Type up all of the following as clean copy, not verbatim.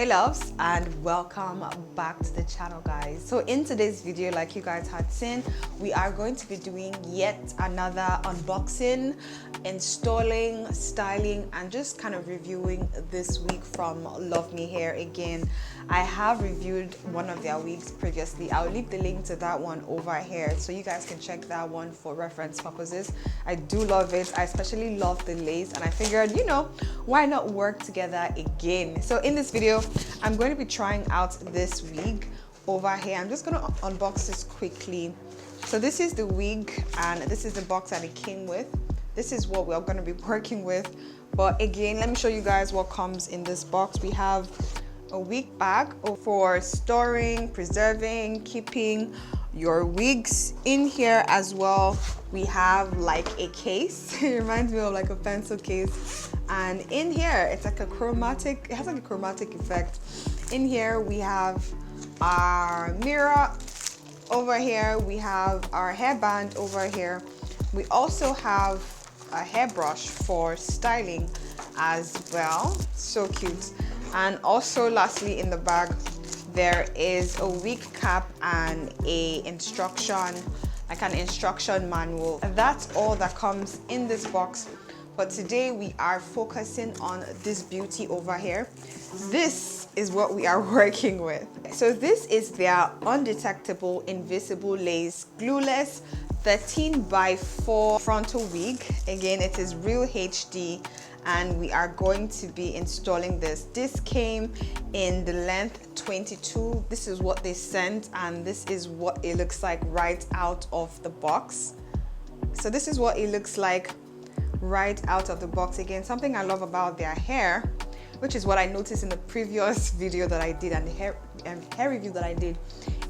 Hey loves, and welcome back to the channel, guys. So in today's video, like you guys had seen, we are going to be doing yet another unboxing, installing, styling, and just kind of reviewing this wig from Luvme Hair. Again, I have reviewed one of their wigs previously. I'll leave the link to that one over here so you guys can check that one for reference purposes. I do love it. I especially love the lace, and I figured, you know, why not work together again? So in this video, I'm going to be trying out this wig over here. I'm just going to unbox this quickly. So this is the wig, and this is the box that it came with. This is what we're going to be working with. But again, let me show you guys what comes in this box. We have a wig bag for storing, preserving, keeping your wigs. In here as well, we have like a case. It reminds me of like a pencil case. And in here, it's like a chromatic, it has like a chromatic effect. In here, we have our mirror. Over here, we have our hairband over here. We also have a hairbrush for styling as well. So cute. And also lastly, in the bag, there is a wig cap and a instruction, like an instruction manual. And that's all that comes in this box. But today we are focusing on this beauty over here. This is what we are working with. So this is their Undetectable Invisible Lace Glueless 13x4 frontal wig. Again, it is real HD, and we are going to be installing this. This came in the length 22. This is what they sent, and this is what it looks like right out of the box. So this is what it looks like right out of the box. Again, something I love about their hair, which is what I noticed in the previous video that I did and the hair review that I did,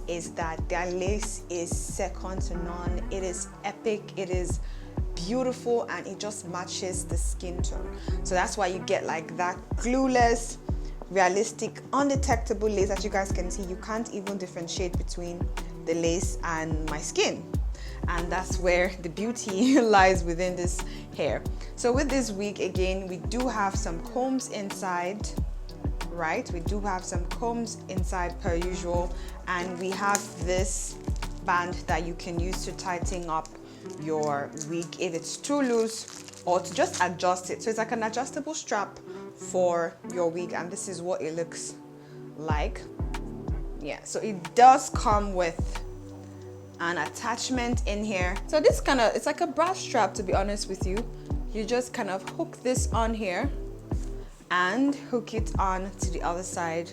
is that their lace is second to none. It is epic, it is beautiful, and it just matches the skin tone. So that's why you get like that glueless, realistic, undetectable lace. As you guys can see, you can't even differentiate between the lace and my skin. And that's where the beauty lies within this hair. So with this wig, again, we do have some combs inside, right? We do have some combs inside per usual. And we have this band that you can use to tighten up your wig if it's too loose, or to just adjust it. So it's like an adjustable strap for your wig, and this is what it looks like. Yeah, so it does come with an attachment in here. So this it's like a bra strap, to be honest with you. You just kind of hook this on here and hook it on to the other side.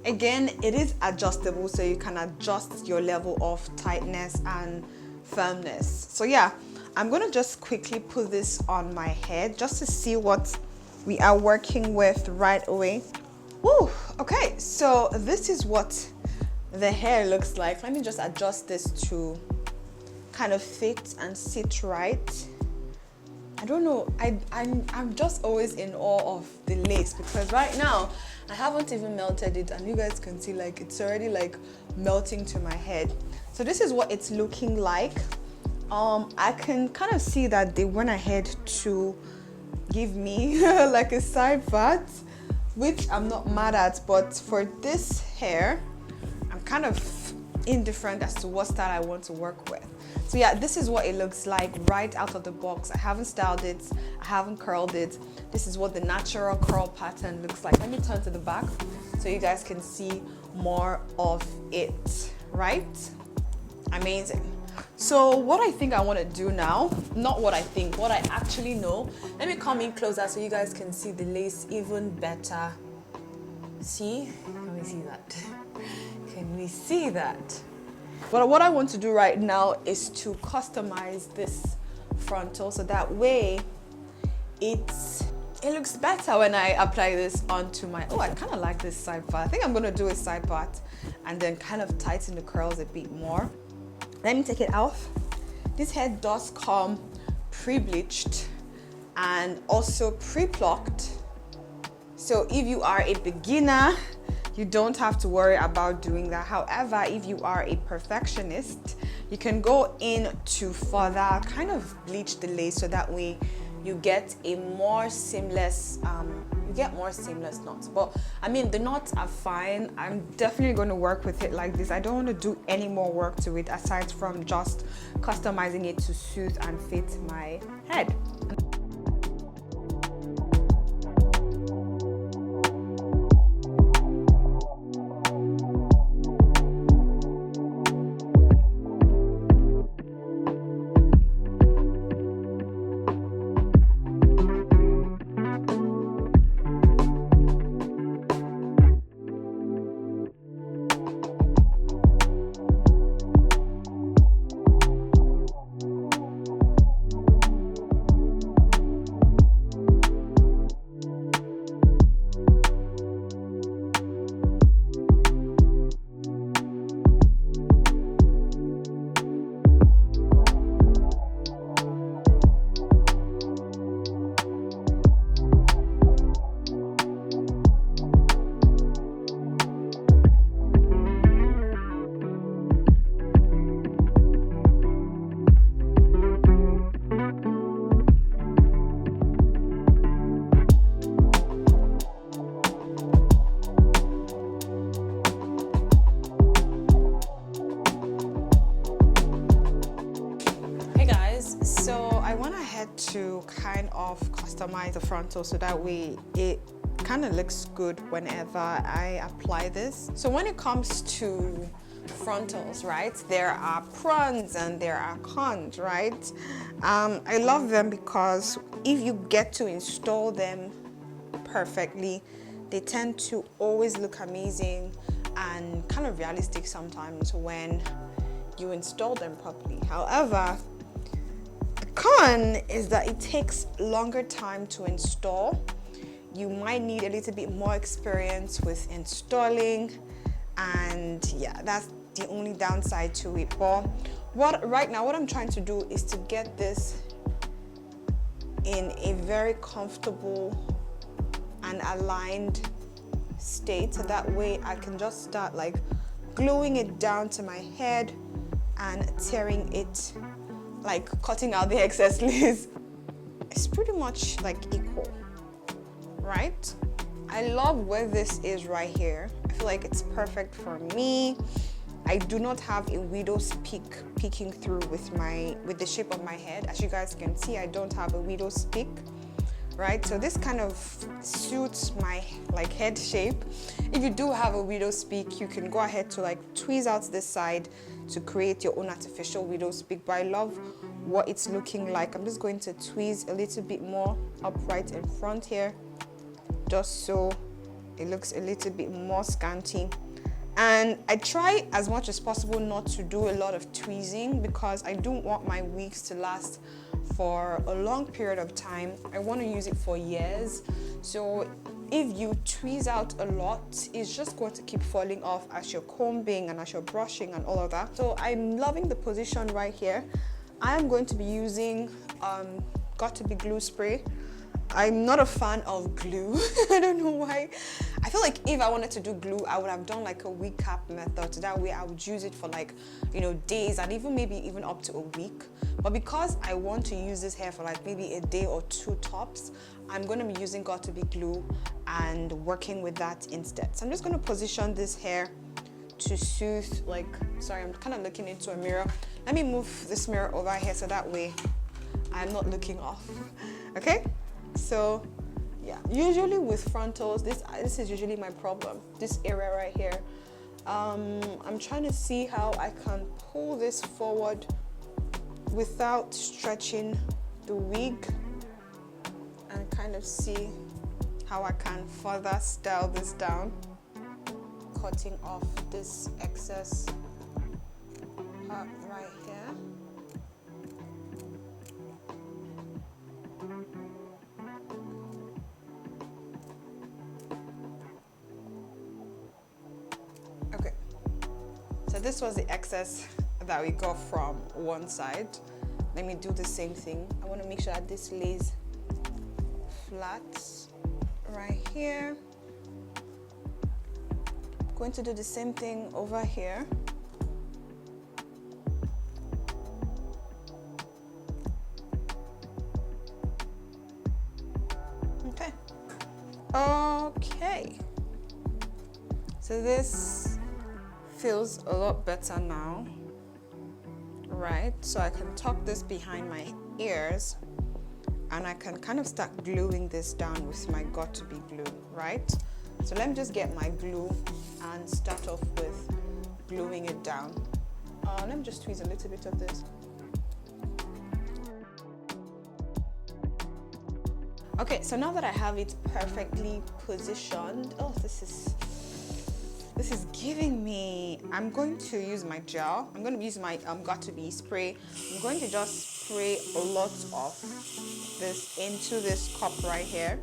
Again, it is adjustable, so you can adjust your level of tightness and firmness. So yeah, I'm gonna just quickly put this on my head just to see what we are working with right away. Woo, okay, so this is what the hair looks like. Let me just adjust this to kind of fit and sit right. I don't know, I'm just always in awe of the lace, because right now I haven't even melted it, and you guys can see like it's already like melting to my head. So this is what it's looking like. I can kind of see that they went ahead to give me like a side part, which I'm not mad at, but for this hair, I'm kind of indifferent as to what style I want to work with. So yeah, this is what it looks like right out of the box. I haven't styled it, I haven't curled it. This is what the natural curl pattern looks like. Let me turn to the back so you guys can see more of it, right? Amazing. So what I think I want to do now, not what I think, what I actually know. Let me come in closer so you guys can see the lace even better. See? Can we see that? Can we see that? But what I want to do right now is to customize this frontal, so that way it looks better when I apply this onto my, I kind of like this side part. I think I'm going to do a side part and then kind of tighten the curls a bit more. Let me take it off. This hair does come pre-bleached and also pre-plucked. So if you are a beginner, you don't have to worry about doing that. However, if you are a perfectionist, you can go in to further kind of bleach the lace, so that way you get a more seamless you get more seamless knots. But I mean, the knots are fine. I'm definitely going to work with it like this. I don't want to do any more work to it aside from just customizing it to suit and fit my head. To kind of customize the frontal so that way it kind of looks good whenever I apply this. So when it comes to frontals, right, there are pros and there are cons, right? I love them because if you get to install them perfectly, they tend to always look amazing and kind of realistic sometimes when you install them properly. However, con is that it takes longer time to install. You might need a little bit more experience with installing, and yeah, that's the only downside to it. But right now what I'm trying to do is to get this in a very comfortable and aligned state, so that way I can just start like gluing it down to my head and tearing it, like cutting out the excess lace. It's pretty much like equal, right? I love where this is right here. I feel like it's perfect for me. I do not have a widow's peak peeking through with the shape of my head. As you guys can see, I don't have a widow's peak, right? So this kind of suits my like head shape. If you do have a widow's peak, you can go ahead to like tweeze out this side to create your own artificial widow's peak, but I love what it's looking like. I'm just going to tweeze a little bit more upright in front here, just so it looks a little bit more scanty. And I try as much as possible not to do a lot of tweezing because I don't want my wigs to last for a long period of time. I want to use it for years. So if you tweeze out a lot, it's just going to keep falling off as you're combing and as you're brushing and all of that. So I'm loving the position right here. I am going to be using Got2b glue spray. I'm not a fan of glue. I don't know why. I feel like if I wanted to do glue, I would have done like a wig cap method. So that way I would use it for like, you know, days and maybe even up to a week. But because I want to use this hair for like maybe a day or two tops, I'm going to be using Got2b glue and working with that instead. So I'm just going to position this hair to soothe, like, sorry, I'm kind of looking into a mirror. Let me move this mirror over here so that way I'm not looking off. Okay? So yeah, usually with frontals, this is usually my problem, this area right here. I'm trying to see how I can pull this forward without stretching the wig, and kind of see how I can further style this down, cutting off this excess part right here. Okay, so this was the excess that we got from one side. Let me do the same thing. I want to make sure that this lays flat right here. I'm going to do the same thing over here. Okay, Okay, so this feels a lot better now, right? So I can tuck this behind my ears and I can kind of start gluing this down with my got-to-be glue, right? So let me just get my glue and start off with gluing it down. Let me just tweeze a little bit of this. Okay, so now that I have it perfectly positioned, oh, this is giving me, I'm going to use my gel. I'm going to use my got-to-be spray. I'm going to just spray a lot of this into this cup right here.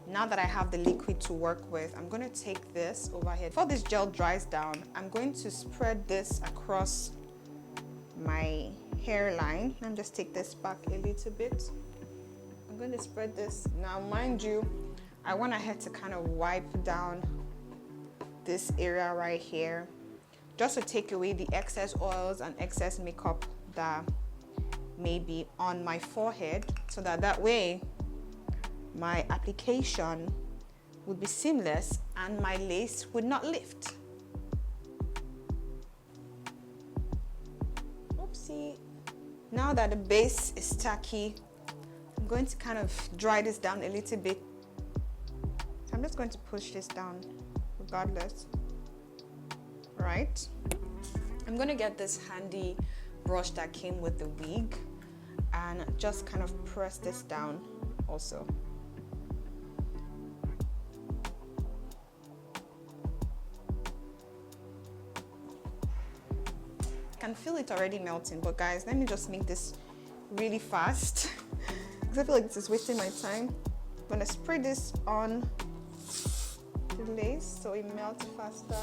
Now that I have the liquid to work with, I'm going to take this over here. Before this gel dries down, I'm going to spread this across my hairline. Let me just take this back a little bit. I'm going to spread this. Now, mind you, I went ahead to kind of wipe down this area right here just to take away the excess oils and excess makeup that may be on my forehead, so that way my application would be seamless and my lace would not lift. Oopsie. Now that the base is tacky, I'm going to kind of dry this down a little bit. So I'm just going to push this down regardless, right? I'm going to get this handy brush that came with the wig and just kind of press this down also. I can feel it already melting, but guys, let me just make this really fast because I feel like this is wasting my time. I'm gonna spray this on the lace so it melts faster.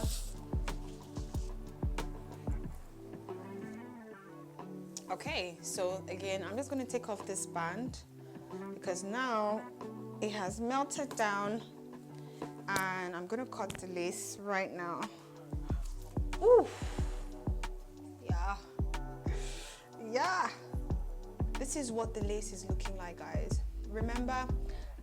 Okay, so again, I'm just gonna take off this band because now it has melted down, and I'm gonna cut the lace right now. Ooh. Yeah, this is what the lace is looking like, guys. Remember,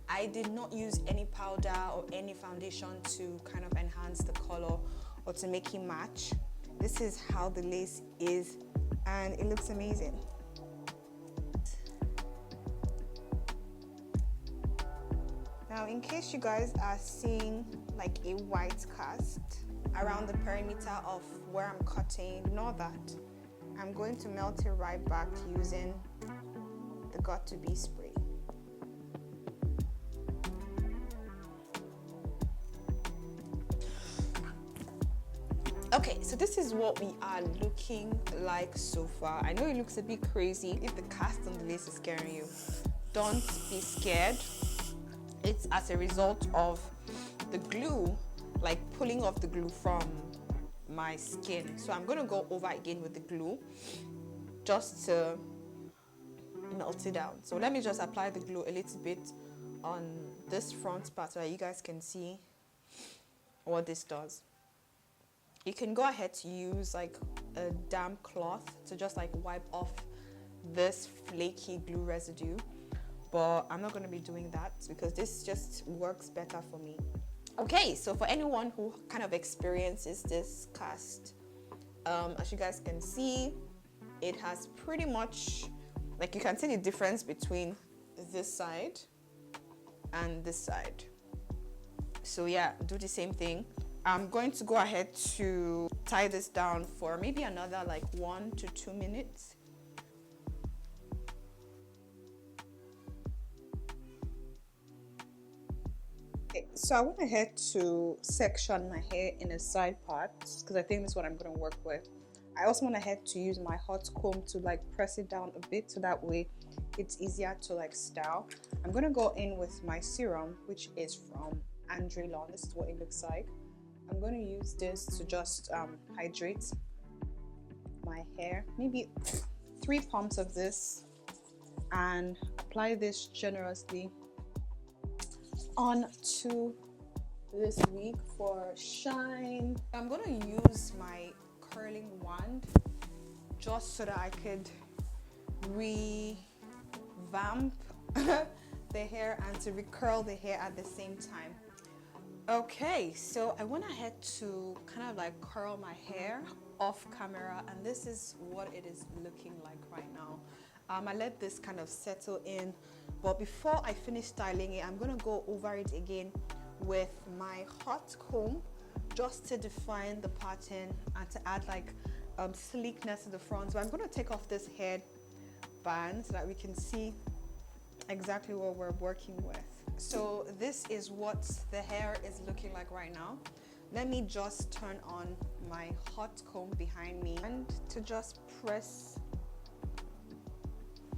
I did not use any powder or any foundation to kind of enhance the color or to make it match. This is how the lace is, and it looks amazing. Now, in case you guys are seeing like a white cast around the perimeter of where I'm cutting, ignore that. I'm going to melt it right back using the got-to-be spray. Okay, so this is what we are looking like so far. I know it looks a bit crazy. If the cast on the lace is scaring you, don't be scared. It's as a result of the glue, like pulling off the glue from my skin. So I'm going to go over again with the glue just to melt it down. So let me just apply the glue a little bit on this front part so that you guys can see what this does. You can go ahead to use like a damp cloth to just like wipe off this flaky glue residue, but I'm not going to be doing that because this just works better for me. Okay, so for anyone who kind of experiences this cast, as you guys can see, it has pretty much, like you can see the difference between this side and this side. So yeah, do the same thing. I'm going to go ahead to tie this down for maybe another like 1 to 2 minutes. So I went ahead to section my hair in the side parts because I think that's what I'm going to work with. I also went ahead to use my hot comb to like press it down a bit so that way it's easier to like style. I'm going to go in with my serum, which is from Andre Lawn. This is what it looks like. I'm going to use this to just hydrate my hair, maybe 3 pumps of this, and apply this generously onto this wig for shine. I'm going to use my curling wand just so that I could revamp the the hair and to recurl the hair at the same time. Okay, so I went ahead to kind of like curl my hair off camera, and this is what it is looking like right now. I let this kind of settle in, but before I finish styling it, I'm gonna go over it again with my hot comb just to define the pattern and to add like sleekness to the front. So I'm gonna take off this head band so that we can see exactly what we're working with. So this is what the hair is looking like right now. Let me just turn on my hot comb behind me and to just press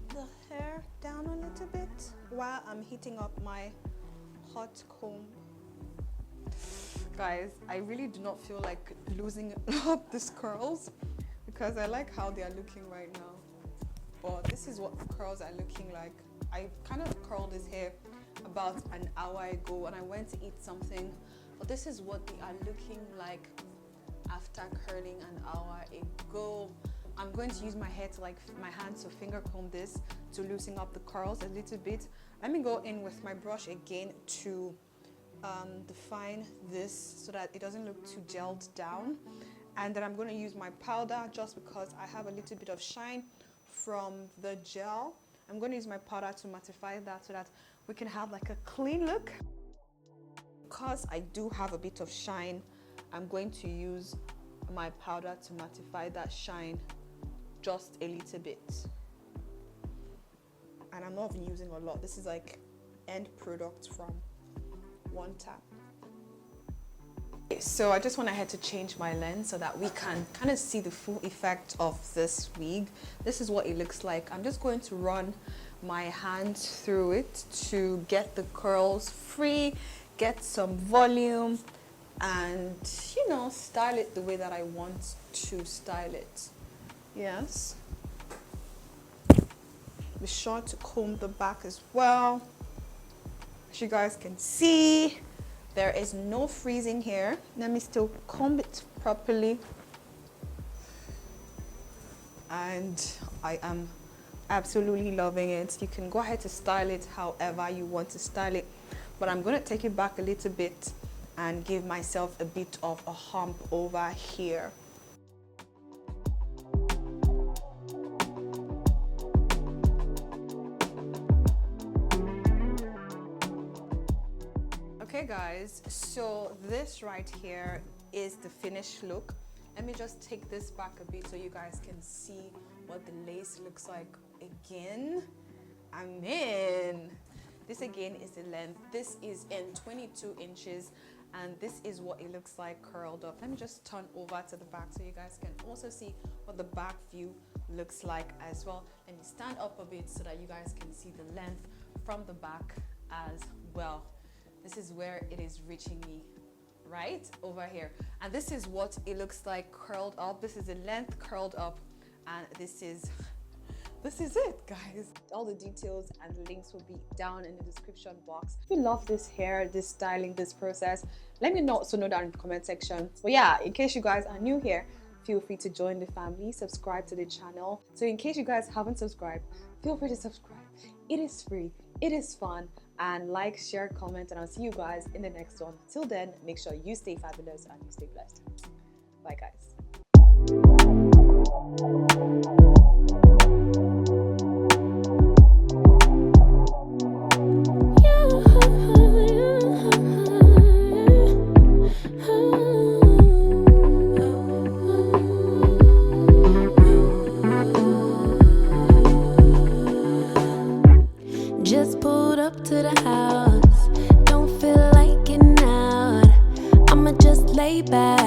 the hair down a little bit while I'm heating up my hot comb. Guys, I really do not feel like losing up these curls because I like how they are looking right now. But this is what the curls are looking like. I kind of curled this hair about an hour ago and I went to eat something, but this is what they are looking like after curling an hour ago. I'm going to use my hair to my hands to finger comb this to loosen up the curls a little bit. Let me go in with my brush again to define this so that it doesn't look too gelled down, and then I'm going to use my powder just because I have a little bit of shine from the gel. I'm going to use my powder to mattify that so that we can have like a clean look. Because I do have a bit of shine, I'm going to use my powder to mattify that shine just a little bit. And I'm not even using a lot. This is like end product from one tap. So I just went ahead to change my lens so that we can kind of see the full effect of this wig. This is what it looks like. I'm just going to run my hands through it to get the curls free, get some volume, and you know, style it the way that I want to style it. Yes. Be sure to comb the back as well. As you guys can see, there is no freezing here. Let me still comb it properly. And I am absolutely loving it. You can go ahead to style it however you want to style it, but I'm going to take it back a little bit and give myself a bit of a hump over here. Okay guys, so this right here is the finished look. Let me just take this back a bit so you guys can see what the lace looks like again. I'm in. This again is the length. This is in 22 inches and this is what it looks like curled up. Let me just turn over to the back so you guys can also see what the back view looks like as well. Let me stand up a bit so that you guys can see the length from the back as well. This is where it is reaching me right over here, and this is what it looks like curled up. This is the length curled up, and this is it, guys. All the details and the links will be down in the description box. If you love this hair, this styling, this process, let me know down in the comment section. But yeah, in case you guys are new here, feel free to join the family, subscribe to the channel. So in case you guys haven't subscribed, feel free to subscribe. It is free, it is fun, and like, share, comment, and I'll see you guys in the next one. Till then, make sure you stay fabulous and you stay blessed. Bye guys. Just pulled up to the house, don't feel like getting out. I'ma just lay back.